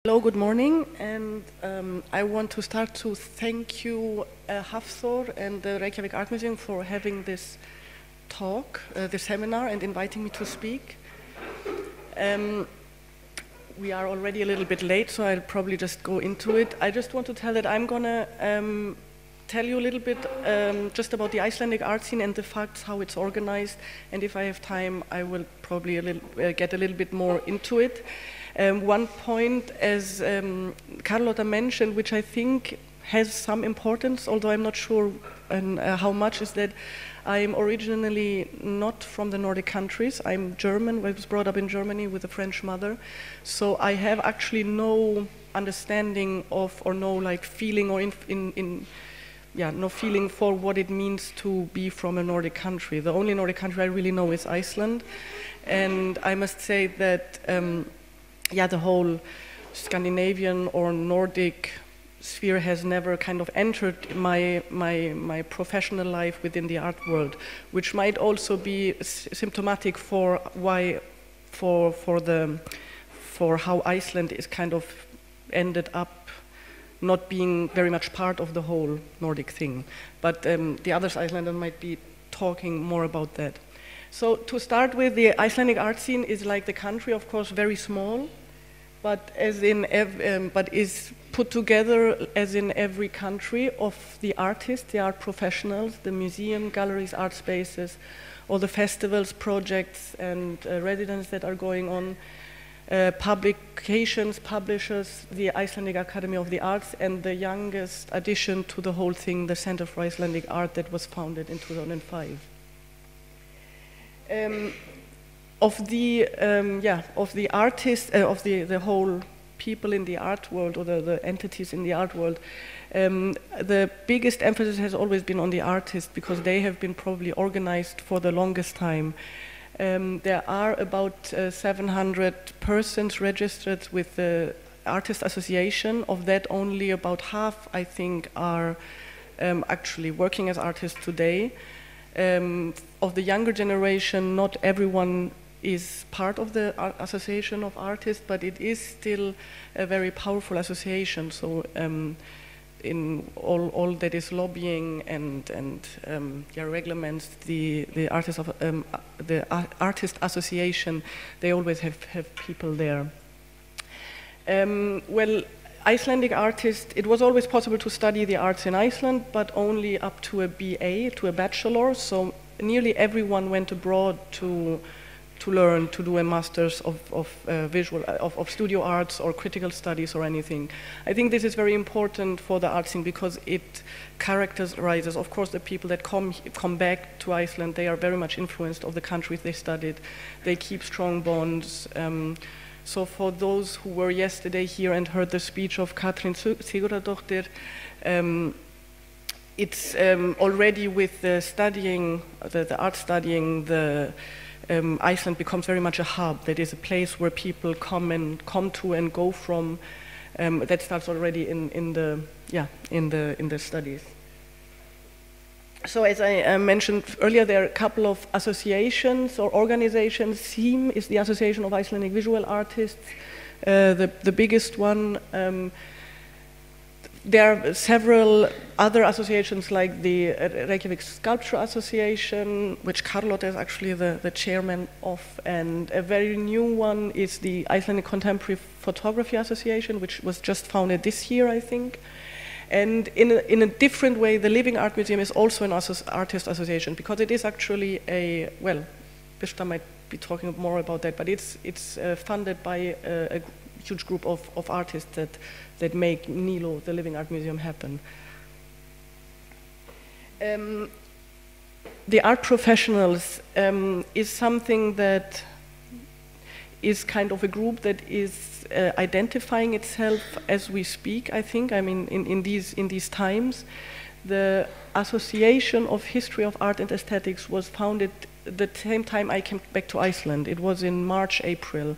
Hello, good morning, and I want to start to thank you, Hafþór and the Reykjavík Art Museum for having this talk, this seminar, and inviting me to speak. We are already a little bit late, so I'll probably just go into it. I just want to tell that I'm gonna tell you a little bit just about the Icelandic art scene and the facts, how it's organized, and if I have time, I will probably get a little bit more into it. One point, as Carlota mentioned, which I think has some importance, although I'm not sure how much, is that I'm originally not from the Nordic countries. I'm German. I was brought up in Germany with a French mother. So I have actually no understanding of, or no like feeling, or no feeling for what it means to be from a Nordic country. The only Nordic country I really know is Iceland. And I must say that the whole Scandinavian or Nordic sphere has never kind of entered my professional life within the art world, which might also be symptomatic for how Iceland is kind of ended up not being very much part of the whole Nordic thing. But the other Icelanders might be talking more about that. So to start with, the Icelandic art scene is like the country, of course, very small, but is put together, as in every country, of the artists, the art professionals, the museum, galleries, art spaces, all the festivals, projects, and residents that are going on, publications, publishers, the Icelandic Academy of the Arts, and the youngest addition to the whole thing, the Center for Icelandic Art, that was founded in 2005. Of the artists, of the whole people in the art world, or the entities in the art world, the biggest emphasis has always been on the artists, because they have been probably organized for the longest time. There are about 700 persons registered with the Artist Association. Of that, only about half, I think, are actually working as artists today. Of the younger generation, not everyone is part of the Association of Artists, but it is still a very powerful association. So in all that is lobbying and regulations, the Artist Association, they always have people there. Well, Icelandic artists, it was always possible to study the arts in Iceland, but only up to a BA, to a bachelor. So nearly everyone went abroad to learn, to do a master's of studio arts or critical studies or anything. I think this is very important for the art scene, because it characterizes, of course, the people that come back to Iceland. They are very much influenced of the countries they studied. They keep strong bonds. So for those who were yesterday here and heard the speech of Katrín Sigurðardóttir, it's already with the studying, the art studying, Iceland becomes very much a hub. That is a place where people come to and go from. That starts already in the studies. So as I mentioned earlier, there are a couple of associations or organizations. SIM is the Association of Icelandic Visual Artists, the biggest one. There are several other associations, like the Reykjavík Sculpture Association, which Carlota is actually the chairman of, and a very new one is the Icelandic Contemporary Photography Association, which was just founded this year, I think. And in a different way, the Living Art Museum is also an artist association, because it is actually Birta might be talking more about that, but it's funded by a huge group of artists that make NILO, the Living Art Museum, happen. The art professionals is something that is kind of a group that is identifying itself as we speak, I think. I mean, in these times. The Association of History of Art and Aesthetics was founded the same time I came back to Iceland. It was in March, April.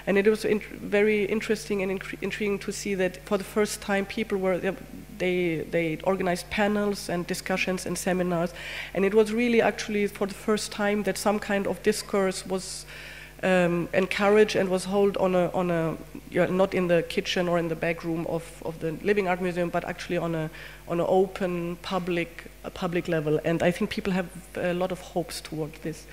And it was very interesting and intriguing to see that for the first time people they organized panels and discussions and seminars. And it was really actually for the first time that some kind of discourse was encouraged and was held on a not in the kitchen or in the back room of the Living Art Museum, but actually on an open public level. And I think people have a lot of hopes towards this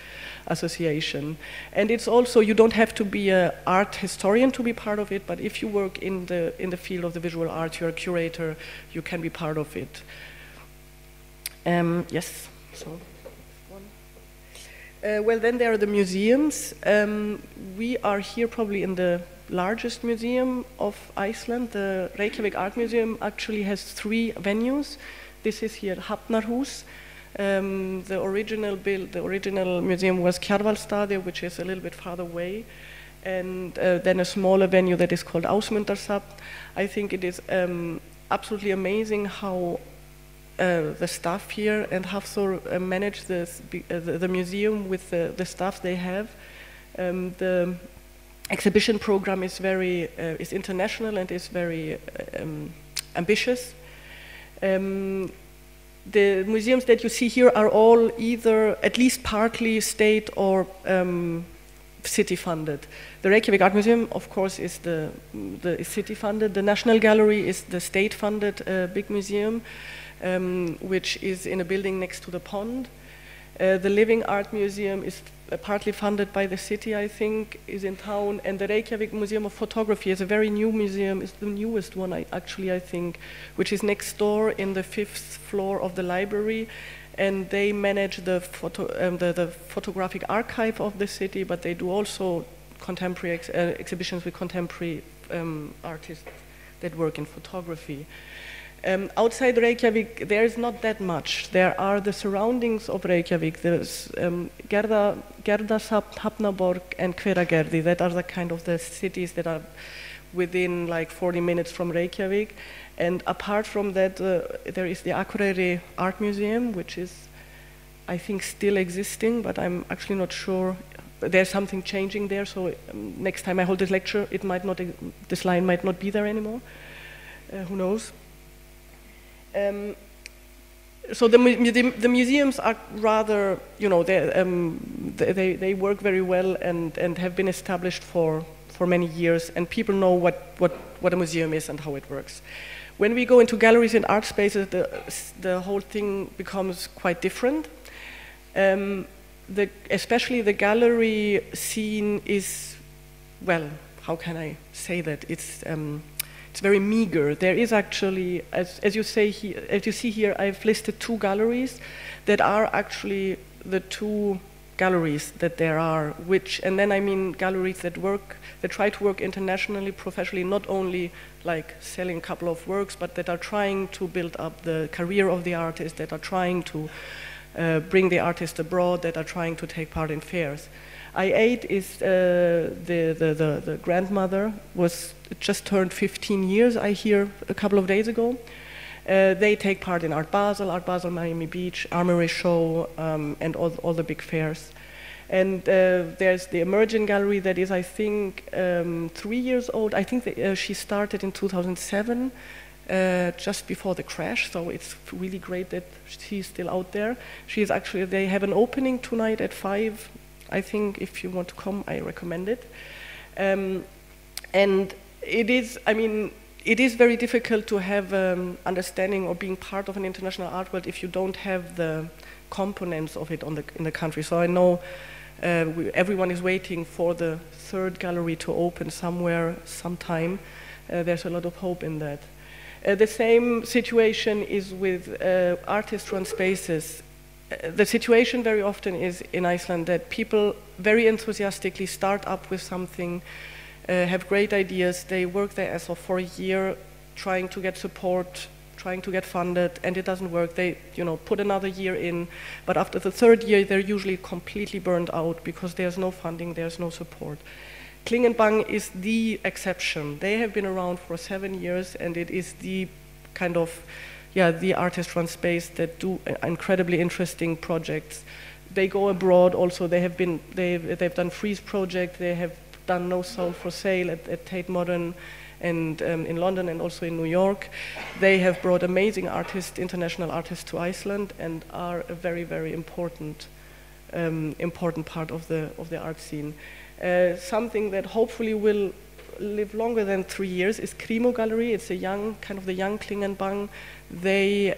association. And it's also, you don't have to be an art historian to be part of it, but if you work in the field of the visual art, you're a curator, you can be part of it. Yes. So. Well, then there are the museums. We are here probably in the largest museum of Iceland. The Reykjavík Art Museum actually has 3 venues. This is here Hafnarhús. The original museum was Kjarvalstaðir, which is a little bit farther away, and then a smaller venue that is called Ásmundarsafn. I think it is absolutely amazing how the staff here and Hafþór manage the museum with the staff they have. The exhibition program is is international and is very ambitious. The museums that you see here are all either at least partly state or city funded. The Reykjavík Art Museum, of course, is the city funded. The National Gallery is the state funded big museum, which is in a building next to the pond. The Living Art Museum is partly funded by the city, I think, is in town. And the Reykjavík Museum of Photography is a very new museum, is the newest one, I think, which is next door in the 5th floor of the library. And they manage the photographic archive of the city, but they do also contemporary exhibitions with contemporary artists that work in photography. Outside Reykjavík, there is not that much. There are the surroundings of Reykjavík. There's Gerðarsafn, Hafnarborg, and Hveragerði. That are the kind of the cities that are within like 40 minutes from Reykjavík. And apart from that, there is the Akureyri Art Museum, which is, I think, still existing, but I'm actually not sure. There's something changing there, so next time I hold this lecture, it might not, this line might not be there anymore. Who knows? So the museums are rather, you know, they work very well and have been established for many years, and people know what a museum is and how it works. When we go into galleries and art spaces, the whole thing becomes quite different. Especially the gallery scene is, well, how can I say that? It's very meager. There is actually, as you see here, I've listed 2 galleries that are actually the 2 galleries that there are, and then I mean galleries that try to work internationally, professionally, not only like selling a couple of works, but that are trying to build up the career of the artist, that are trying to bring the artist abroad, that are trying to take part in fairs. I8 is the grandmother, was just turned 15 years, I hear, a couple of days ago. They take part in Art Basel, Miami Beach, Armory Show, and all the big fairs. And there's the Emerging Gallery that is, I think, 3 years old. I think she started in 2007, just before the crash, so it's really great that she's still out there. She's actually, they have an opening tonight at 5. I think if you want to come, I recommend it. And it is, I mean, it is very difficult to have understanding or being part of an international art world if you don't have the components of it in the country. So I know everyone is waiting for the 3rd gallery to open somewhere, sometime. There's a lot of hope in that. The same situation is with artist-run spaces. The situation very often is in Iceland that people very enthusiastically start up with something, have great ideas, they work their ass off for a year trying to get support, trying to get funded, and it doesn't work. They, you know, put another year in, but after the 3rd year they're usually completely burned out because there's no funding, there's no support. Klingenbang is the exception. They have been around for 7 years, and it is the kind of, yeah, the artist-run space that do incredibly interesting projects. They go abroad also. They've done Freeze Project. They have done No Soul for Sale at Tate Modern, and in London and also in New York. They have brought amazing artists, international artists, to Iceland, and are a very, very important part of the art scene. Something that hopefully will live longer than 3 years is Krimo Gallery. It's a young, kind of the young Klingenbang. They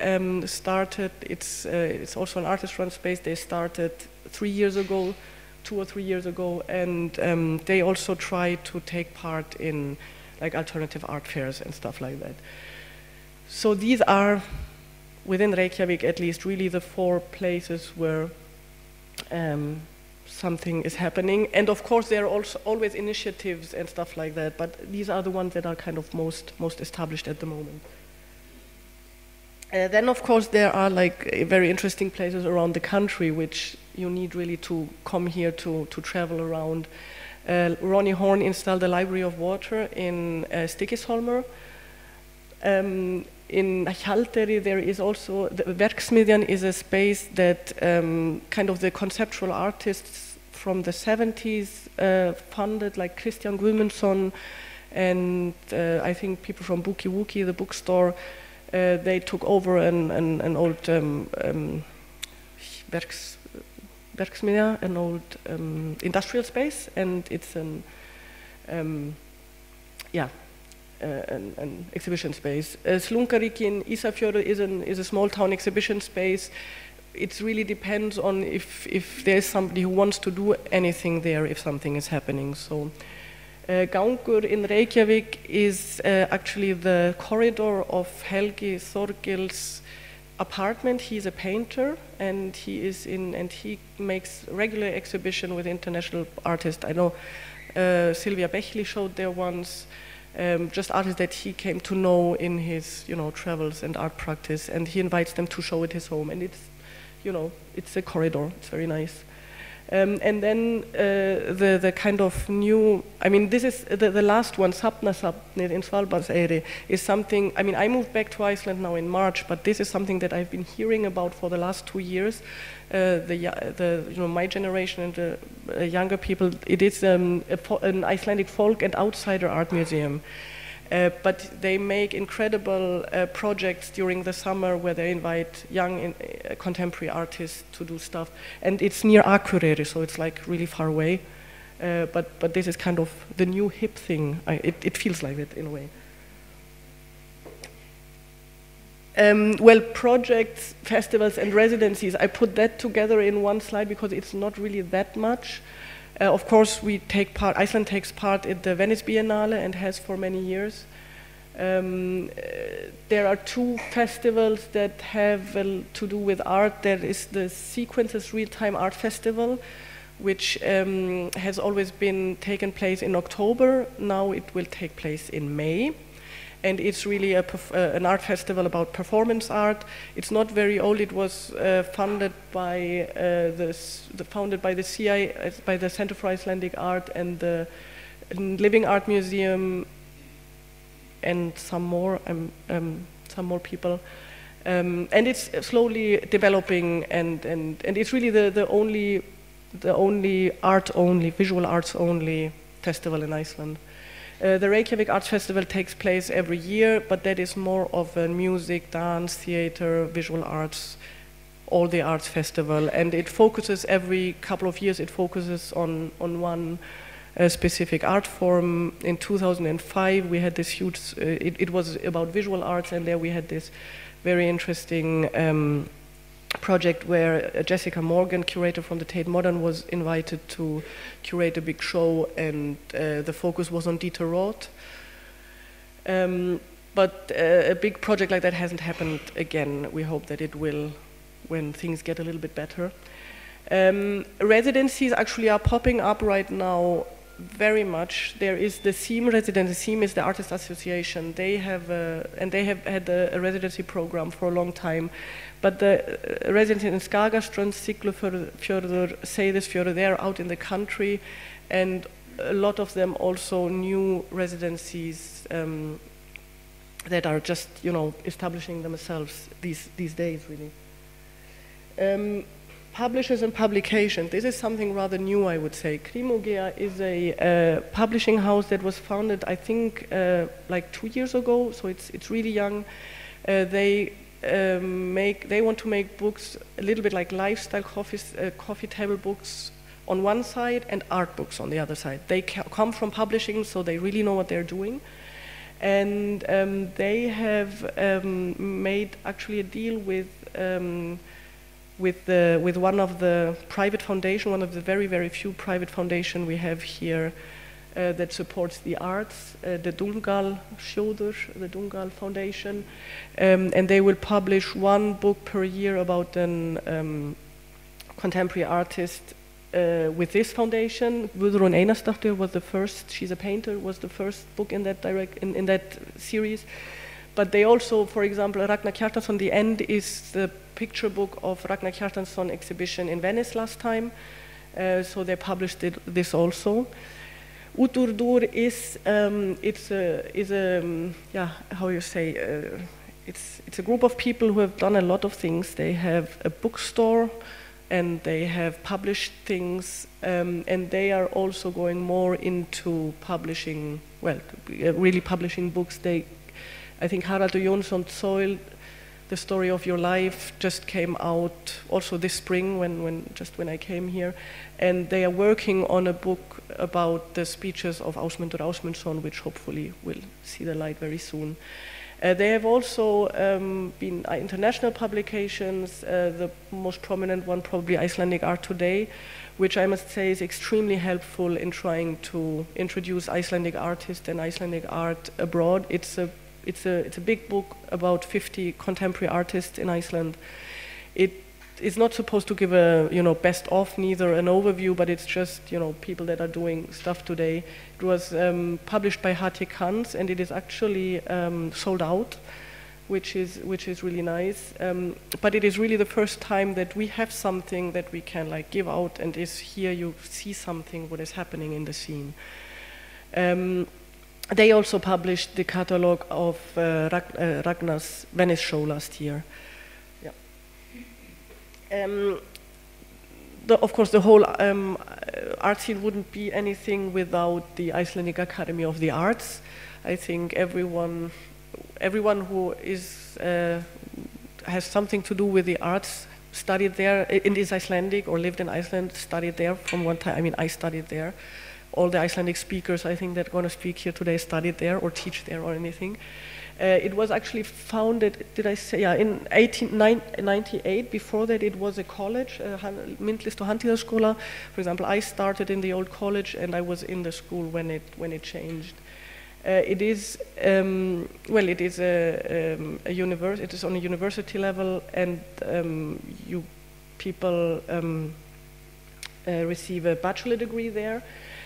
started, it's also an artist-run space. They started 3 years ago, 2 or 3 years ago, and they also try to take part in like alternative art fairs and stuff like that. So these are, within Reykjavik at least, really the 4 places where something is happening. And of course there are also always initiatives and stuff like that, but these are the ones that are kind of most established at the moment. Then of course there are like very interesting places around the country which you need really to come here to travel around. Ronnie Horn installed a library of water in Stykkishólmur. In Hjalteri there is also, the Verksmiðjan is a space that kind of the conceptual artists from the 70s funded, like Kristján Guðmundsson and I think people from Bookie Wookie, the bookstore. They took over an old Verksmiðja, an old industrial space, and it's an exhibition space. Slungaríki in Ísafjörður is a small town exhibition space. It really depends on if there's somebody who wants to do anything there, if something is happening. So Gangur in Reykjavík is actually the corridor of Helgi Þorgil's apartment. He's a painter, and he makes regular exhibition with international artists. I know Sylvia Bechli showed there once. Just artists that he came to know in his, travels and art practice, and he invites them to show at his home, and it's a corridor. It's very nice. And then the kind of new, this is the last one, Safnastjórar in Svalbardseyri, is something, I moved back to Iceland now in March, but this is something that I've been hearing about for the last 2 years. My generation and the younger people, it is an Icelandic folk and outsider art museum. But they make incredible projects during the summer where they invite young contemporary artists to do stuff. And it's near Akureyri, so it's like really far away. But this is kind of the new hip thing. It feels like it in a way. Projects, festivals, and residencies, I put that together in one slide because it's not really that much. Of course, Iceland takes part in the Venice Biennale and has for many years. There are 2 festivals that have to do with art. There is the Sequences Real-Time Art Festival, which has always been taken place in October. Now it will take place in May. And it's really an art festival about performance art. It's not very old. It was founded by the CI, by the Center for Icelandic Art and the Living Art Museum, and some more people. And it's slowly developing, and it's really the only visual arts only festival in Iceland. The Reykjavík Arts Festival takes place every year, but that is more of a music, dance, theater, visual arts, all the arts festival. And it focuses every couple of years, it focuses on one specific art form. In 2005, we had this huge, it was about visual arts, and there we had this very interesting project where Jessica Morgan, curator from the Tate Modern, was invited to curate a big show, and the focus was on Dieter Roth. But a big project like that hasn't happened again. We hope that it will when things get a little bit better. Residencies actually are popping up right now very much. There is the SEAM residency. SEAM is the Artist Association. They have had a residency program for a long time. But the residents in Skagaströnd, Siglufjörður, Seyðisfjörður, they're out in the country, and a lot of them also new residencies that are just, establishing themselves these days, really. Publishers and publication. This is something rather new, I would say. Krimogea is a publishing house that was founded, I think, like 2 years ago, so it's really young. They want to make books a little bit like lifestyle coffee table books on one side and art books on the other side. They come from publishing, so they really know what they're doing. And they have made actually a deal with one of the private foundation, one of the very, very few private foundation we have here that supports the arts, the Dungal Sjóður, the Dungal Foundation, and they will publish one book per year about an contemporary artist with this foundation. Guðrún Einarsdóttir was the first. She's a painter. Was the first book in that in that series. But they also, for example, Ragnar Kjartansson. The end is the picture book of Ragnar Kjartansson exhibition in Venice last time. So they published this also. Útúrdúr is how you say it's a group of people who have done a lot of things. They have a bookstore, and they have published things, and they are also going more into publishing. Well, really publishing books. I think Haraldur Jónsson Zoil, The Story of Your Life, just came out also this spring when I came here, and they are working on a book about the speeches of Ásmundur Ásmundsson, which hopefully will see the light very soon. They have also been international publications, the most prominent one probably Icelandic Art Today, which I must say is extremely helpful in trying to introduce Icelandic artists and Icelandic art abroad. It's a big book about 50 contemporary artists in Iceland. It is not supposed to give a best of, neither an overview, but it's just people that are doing stuff today. It was published by Hattie Hans, and it is actually sold out, which is really nice. But it is really the first time that we have something that we can like give out, and is here you see something what is happening in the scene. They also published the catalogue of Ragnar's Venice show last year. Yeah. Of course, the whole art scene wouldn't be anything without the Icelandic Academy of the Arts. I think everyone who has something to do with the arts studied there, and is Icelandic or lived in Iceland, studied there from one time. I mean, I studied there. All the Icelandic speakers, I think, that are going to speak here today studied there or teach there or anything. It was actually founded, did I say, yeah, in 1898. Before that, it was a college, myndlist og handíðaskóla. For example, I started in the old college, and I was in the school when it changed. It is it is a university. It is on a university level, and people receive a bachelor degree there.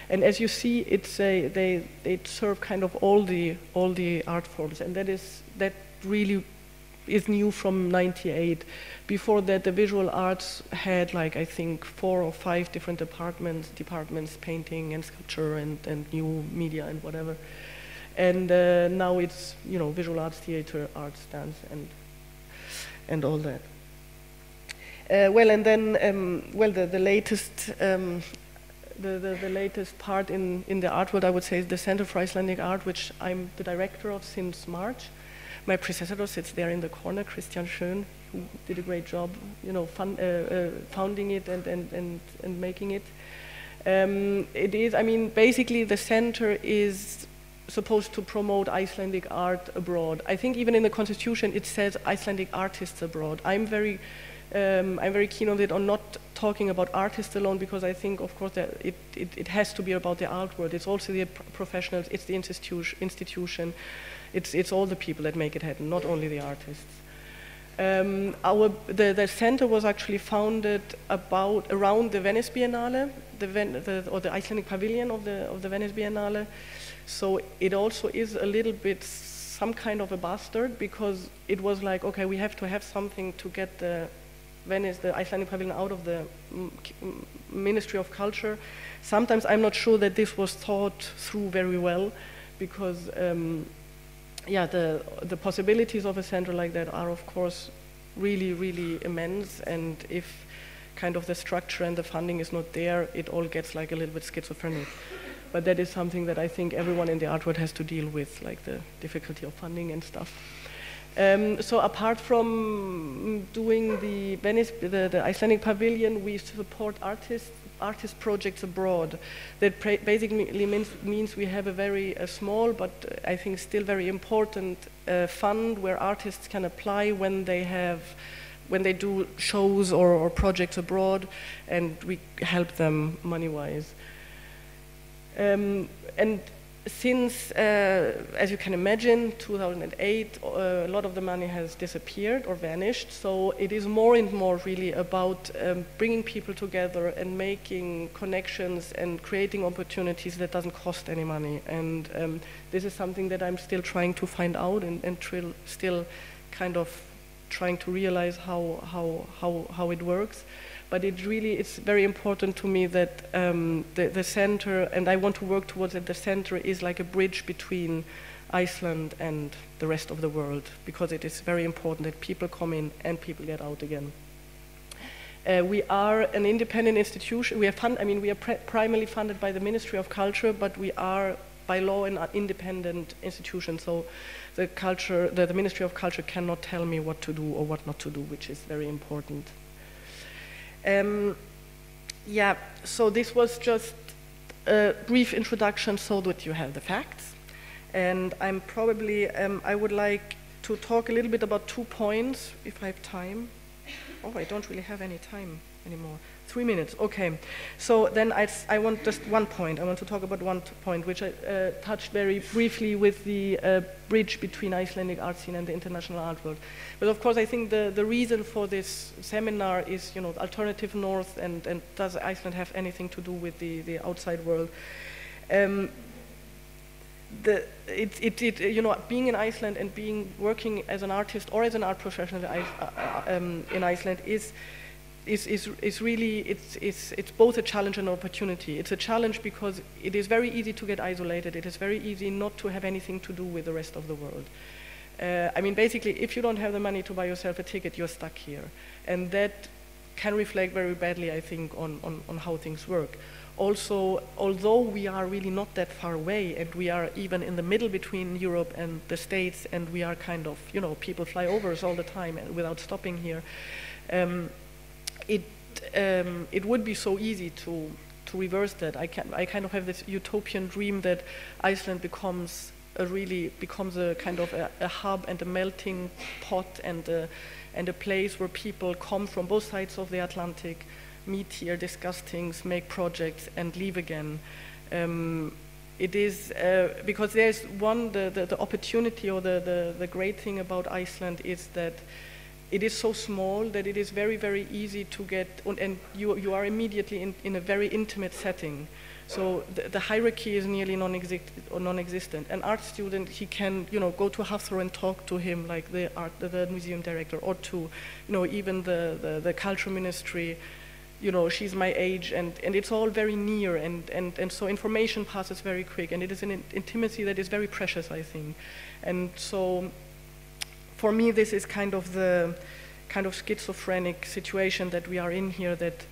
And as you see, they serve kind of all the art forms, and that really is new from '98. Before that, the visual arts had I think 4 or 5 different departments, painting and sculpture and new media and whatever. And now it's visual arts, theater, arts, dance, and all that. The latest. The latest part in the art world, I would say, is the Center for Icelandic Art, which I'm the director of since March. My predecessor sits there in the corner, Christian Schön, who did a great job, founding it and making it. It is, basically the center is supposed to promote Icelandic art abroad. I think even in the constitution it says Icelandic artists abroad. I'm very keen on it, on not talking about artists alone, because I think, of course, that it has to be about the art world. It's also the professionals, it's the institution, it's all the people that make it happen, not only the artists. The center was actually founded around the Venice Biennale, or the Icelandic Pavilion of the Venice Biennale. So it also is a little bit some kind of a bastard, because it was like, okay, we have to have something to get the Icelandic Pavilion out of the Ministry of Culture. Sometimes I'm not sure that this was thought through very well, because the possibilities of a center like that are, of course, really, really immense, and if kind of the structure and the funding is not there, it all gets like a little bit schizophrenic. But that is something that I think everyone in the art world has to deal with, like the difficulty of funding and stuff. So apart from doing the Icelandic Pavilion, we support artists artist projects abroad. That basically means we have a very small, but I think still very important fund where artists can apply when they do shows or projects abroad, and we help them money-wise. And since, as you can imagine, 2008, a lot of the money has disappeared or vanished, so it is more and more really about bringing people together and making connections and creating opportunities that doesn't cost any money. And this is something that I'm still trying to find out and still kind of trying to realize how it works. But it's very important to me that the center, and I want to work towards it, the center is like a bridge between Iceland and the rest of the world, because it is very important that people come in and people get out again. We are an independent institution. We are primarily funded by the Ministry of Culture, but we are by law an independent institution. So the Ministry of Culture cannot tell me what to do or what not to do, which is very important. So this was just a brief introduction so that you have the facts. And I'm probably, I would like to talk a little bit about 2 points, if I have time. Oh, I don't really have any time anymore. 3 minutes, okay. So then I want just 1 point. I want to talk about 1 point, which I touched very briefly with the bridge between Icelandic art scene and the international art world. But of course, I think the reason for this seminar is, alternative north, and does Iceland have anything to do with the outside world? Being in Iceland and working as an artist or as an art professional in Iceland is really, it's both a challenge and an opportunity. It's a challenge because it is very easy to get isolated. It is very easy not to have anything to do with the rest of the world. Basically, if you don't have the money to buy yourself a ticket, you're stuck here. And that can reflect very badly, I think, on how things work. Also, although we are really not that far away, and we are even in the middle between Europe and the States, and we are kind of, people fly over us all the time without stopping here, it would be so easy to reverse that. I kind of have this utopian dream that Iceland becomes a kind of a hub and a melting pot and a place where people come from both sides of the Atlantic, meet here, discuss things, make projects, and leave again. It is because there's the opportunity, or the great thing about Iceland is that it is so small that it is very, very easy to get, and you are immediately in a very intimate setting. So the hierarchy is nearly non-existent. An art student, he can, go to Hafþór and talk to him like the museum director, or to, even the culture ministry. She's my age, and it's all very near, and so information passes very quick, and it is an intimacy that is very precious, I think. And so for me, this is kind of the schizophrenic situation that we are in here, that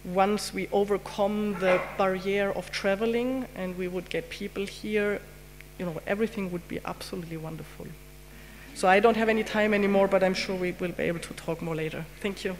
once we overcome the barrier of traveling and we would get people here, everything would be absolutely wonderful. So I don't have any time anymore, but I'm sure we will be able to talk more later. Thank you.